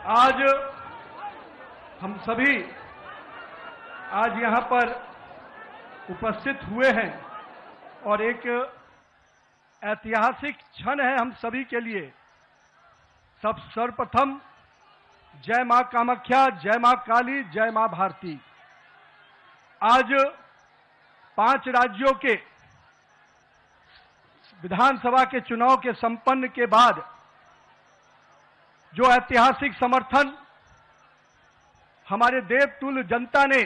आज हम सभी आज यहां पर उपस्थित हुए हैं और एक ऐतिहासिक क्षण है हम सभी के लिए। सर्वप्रथम जय मां कामाख्या, जय मां काली, जय मां भारती। आज 5 राज्यों के विधानसभा के चुनाव के संपन्न के बाद जो ऐतिहासिक समर्थन हमारे देवतुल्य जनता ने,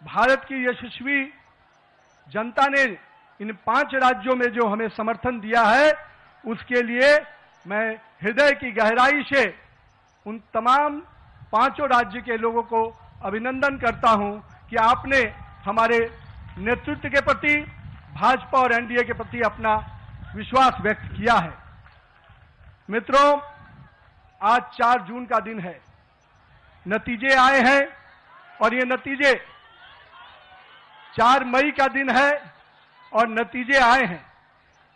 भारत की यशस्वी जनता ने इन 5 राज्यों में जो हमें समर्थन दिया है, उसके लिए मैं हृदय की गहराई से उन तमाम 5 राज्य के लोगों को अभिनंदन करता हूं कि आपने हमारे नेतृत्व के प्रति, भाजपा और एनडीए के प्रति अपना विश्वास व्यक्त किया है। मित्रों, आज 4 जून का दिन है। नतीजे आए हैं और ये नतीजे 4 मई का दिन है और नतीजे आए हैं।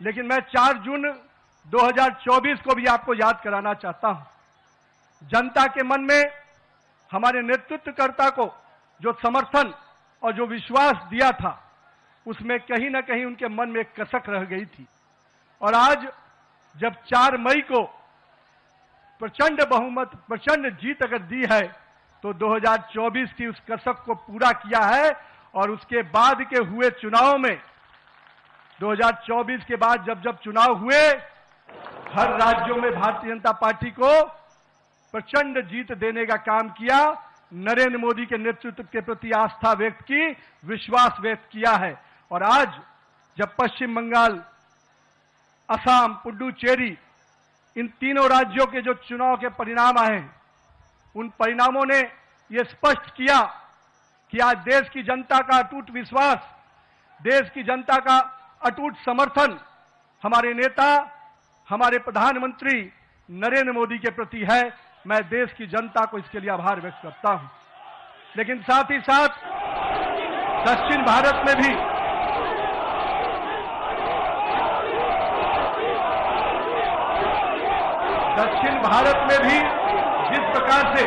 लेकिन मैं 4 जून 2024 को भी आपको याद कराना चाहता हूं। जनता के मन में हमारे नेतृत्वकर्ता को जो समर्थन और जो विश्वास दिया था, उसमें कहीं ना कहीं उनके मन में एक कसक रह गई थी। और आज जब 4 मई को प्रचंड बहुमत, प्रचंड जीत अगर दी है, तो 2024 की उस कसक को पूरा किया है। और उसके बाद के हुए चुनाव में, 2024 के बाद जब चुनाव हुए, हर राज्यों में भारतीय जनता पार्टी को प्रचंड जीत देने का काम किया। नरेंद्र मोदी के नेतृत्व के प्रति आस्था व्यक्त की, विश्वास व्यक्त किया है। और आज जब पश्चिम बंगाल, असम, पुडुचेरी, इन तीनों राज्यों के जो चुनाव के परिणाम आए, उन परिणामों ने यह स्पष्ट किया कि आज देश की जनता का अटूट विश्वास, देश की जनता का अटूट समर्थन हमारे नेता, हमारे प्रधानमंत्री नरेंद्र मोदी के प्रति है। मैं देश की जनता को इसके लिए आभार व्यक्त करता हूं। लेकिन साथ ही साथ दक्षिण भारत में भी जिस प्रकार से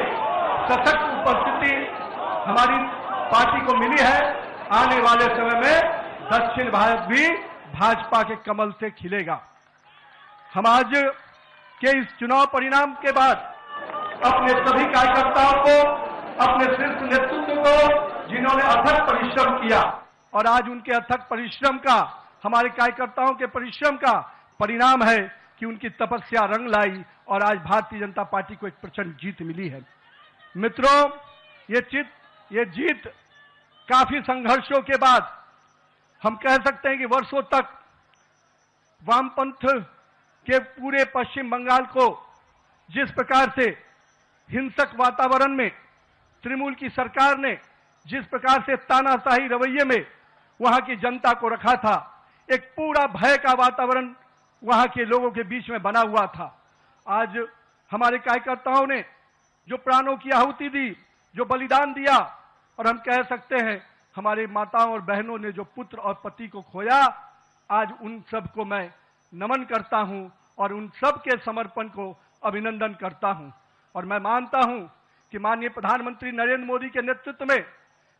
सशक्त उपस्थिति हमारी पार्टी को मिली है, आने वाले समय में दक्षिण भारत भी भाजपा के कमल से खिलेगा। हम आज के इस चुनाव परिणाम के बाद अपने सभी कार्यकर्ताओं को, अपने शीर्ष नेतृत्व को, जिन्होंने अथक परिश्रम किया, और आज उनके अथक परिश्रम का, हमारे कार्यकर्ताओं के परिश्रम का परिणाम है कि उनकी तपस्या रंग लाई और आज भारतीय जनता पार्टी को एक प्रचंड जीत मिली है। मित्रों, ये जीत काफी संघर्षों के बाद, हम कह सकते हैं कि वर्षों तक वामपंथ के पूरे पश्चिम बंगाल को जिस प्रकार से हिंसक वातावरण में तृणमूल की सरकार ने जिस प्रकार से तानाशाही रवैये में वहां की जनता को रखा था, एक पूरा भय का वातावरण वहां के लोगों के बीच में बना हुआ था। आज हमारे कार्यकर्ताओं ने जो प्राणों की आहुति दी, जो बलिदान दिया, और हम कह सकते हैं हमारे माताओं और बहनों ने जो पुत्र और पति को खोया, आज उन सब को मैं नमन करता हूं और उन सब के समर्पण को अभिनंदन करता हूं। और मैं मानता हूं कि माननीय प्रधानमंत्री नरेंद्र मोदी के नेतृत्व में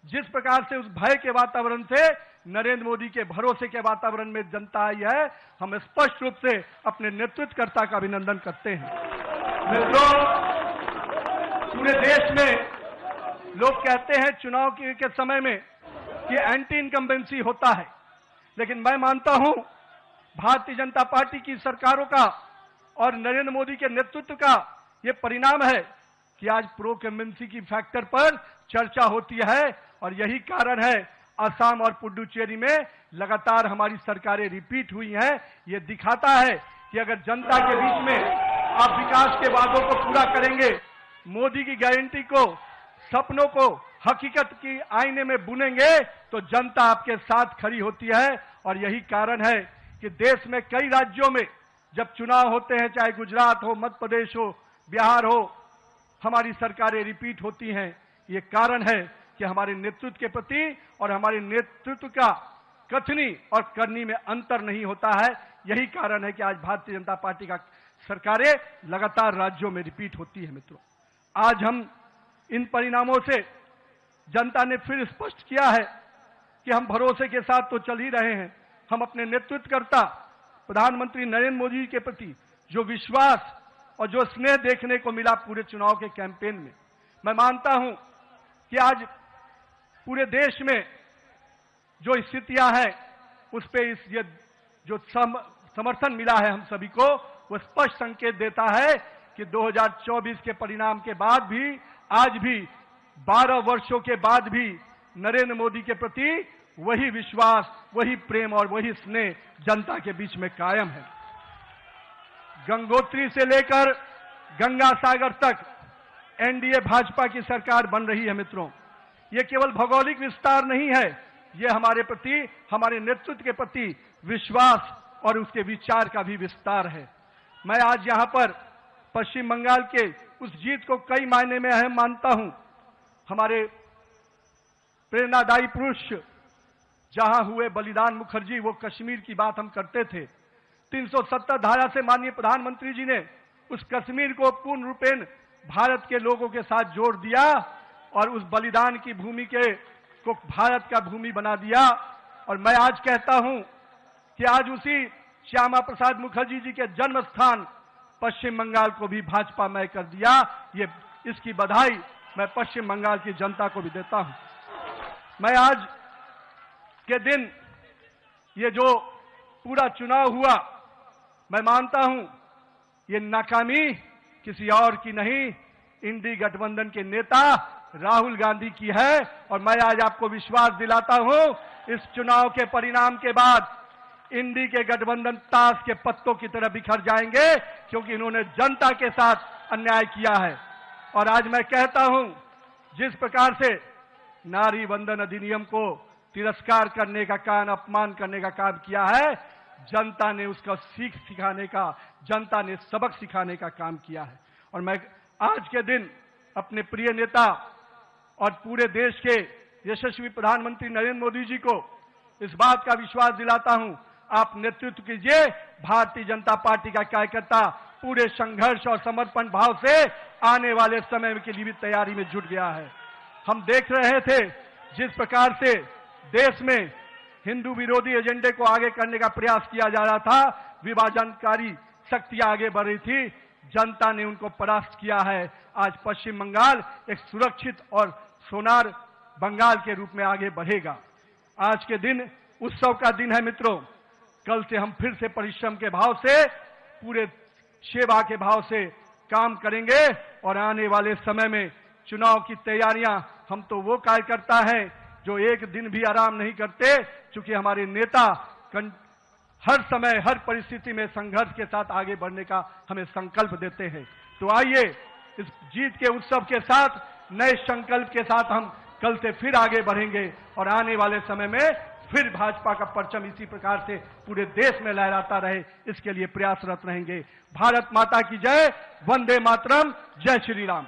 जिस प्रकार से उस भय के वातावरण से नरेंद्र मोदी के भरोसे के वातावरण में जनता आई है, हम स्पष्ट रूप से अपने नेतृत्वकर्ता का अभिनंदन करते हैं। मित्रों, पूरे देश में लोग कहते हैं चुनाव के समय में कि एंटी इनकम्बेंसी होता है, लेकिन मैं मानता हूं भारतीय जनता पार्टी की सरकारों का और नरेंद्र मोदी के नेतृत्व का ये परिणाम है कि आज प्रो इनकम्बेंसी की फैक्टर पर चर्चा होती है। और यही कारण है असम और पुडुचेरी में लगातार हमारी सरकारें रिपीट हुई हैं। ये दिखाता है कि अगर जनता के बीच में आप विकास के वादों को पूरा करेंगे, मोदी की गारंटी को, सपनों को हकीकत की आईने में बुनेंगे, तो जनता आपके साथ खड़ी होती है। और यही कारण है कि देश में कई राज्यों में जब चुनाव होते हैं, चाहे गुजरात हो, मध्य प्रदेश हो, बिहार हो, हमारी सरकारें रिपीट होती हैं। ये कारण है कि हमारे नेतृत्व के प्रति और हमारे नेतृत्व का कथनी और करनी में अंतर नहीं होता है। यही कारण है कि आज भारतीय जनता पार्टी का सरकारें लगातार राज्यों में रिपीट होती है मित्रों। आज हम इन परिणामों से जनता ने फिर स्पष्ट किया है कि हम भरोसे के साथ तो चल ही रहे हैं। हम अपने नेतृत्वकर्ता प्रधानमंत्री नरेंद्र मोदी के प्रति जो विश्वास और जो स्नेह देखने को मिला पूरे चुनाव के कैंपेन में, मैं मानता हूं कि आज पूरे देश में जो स्थितियां हैं उस पे ये जो समर्थन मिला है हम सभी को, वो स्पष्ट संकेत देता है कि 2024 के परिणाम के बाद भी, आज भी 12 वर्षों के बाद भी नरेंद्र मोदी के प्रति वही विश्वास, वही प्रेम और वही स्नेह जनता के बीच में कायम है। गंगोत्री से लेकर गंगा सागर तक एनडीए भाजपा की सरकार बन रही है मित्रों। ये केवल भौगोलिक विस्तार नहीं है, ये हमारे प्रति, हमारे नेतृत्व के प्रति विश्वास और उसके विचार का भी विस्तार है। मैं आज यहां पर पश्चिम बंगाल के उस जीत को कई मायने में अहम मानता हूं। हमारे प्रेरणादायी पुरुष जहां हुए बलिदान मुखर्जी, वो कश्मीर की बात हम करते थे। 370 धारा से माननीय प्रधानमंत्री जी ने उस कश्मीर को पूर्ण रूपेण भारत के लोगों के साथ जोड़ दिया और उस बलिदान की भूमि को भारत का भूमि बना दिया। और मैं आज कहता हूं कि आज उसी श्यामा प्रसाद मुखर्जी जी के जन्म स्थान पश्चिम बंगाल को भी भाजपा मय कर दिया। ये इसकी बधाई मैं पश्चिम बंगाल की जनता को भी देता हूं। मैं आज के दिन ये जो पूरा चुनाव हुआ, मैं मानता हूं ये नाकामी किसी और की नहीं, इंडी गठबंधन के नेता राहुल गांधी की है। और मैं आज आपको विश्वास दिलाता हूं, इस चुनाव के परिणाम के बाद इंडी के गठबंधन ताश के पत्तों की तरह बिखर जाएंगे, क्योंकि इन्होंने जनता के साथ अन्याय किया है। और आज मैं कहता हूं, जिस प्रकार से नारी वंदन अधिनियम को तिरस्कार करने का काम, अपमान करने का काम किया है, जनता ने उसका सीख सिखाने का, जनता ने सबक सिखाने का काम किया है। और मैं आज के दिन अपने प्रिय नेता और पूरे देश के यशस्वी प्रधानमंत्री नरेंद्र मोदी जी को इस बात का विश्वास दिलाता हूं, आप नेतृत्व कीजिए। भारतीय जनता पार्टी का कार्यकर्ता पूरे संघर्ष और समर्पण भाव से आने वाले समय के लिए भी तैयारी में जुट गया है। हम देख रहे थे जिस प्रकार से देश में हिंदू विरोधी एजेंडे को आगे करने का प्रयास किया जा रहा था, विभाजनकारी शक्तियां आगे बढ़ रही थी, जनता ने उनको परास्त किया है। आज पश्चिम बंगाल एक सुरक्षित और सोनार बंगाल के रूप में आगे बढ़ेगा। आज के दिन उत्सव का दिन है मित्रों। कल से हम फिर से परिश्रम के भाव से, पूरे सेवा के भाव से काम करेंगे और आने वाले समय में चुनाव की तैयारियां, हम तो वो कार्यकर्ता हैं जो एक दिन भी आराम नहीं करते, क्योंकि हमारे नेता हर समय, हर परिस्थिति में संघर्ष के साथ आगे बढ़ने का हमें संकल्प देते हैं। तो आइए इस जीत के उत्सव के साथ, नए संकल्प के साथ हम कल से फिर आगे बढ़ेंगे और आने वाले समय में फिर भाजपा का परचम इसी प्रकार से पूरे देश में लहराता रहे, इसके लिए प्रयासरत रहेंगे। भारत माता की जय, वंदे मातरम, जय श्री राम।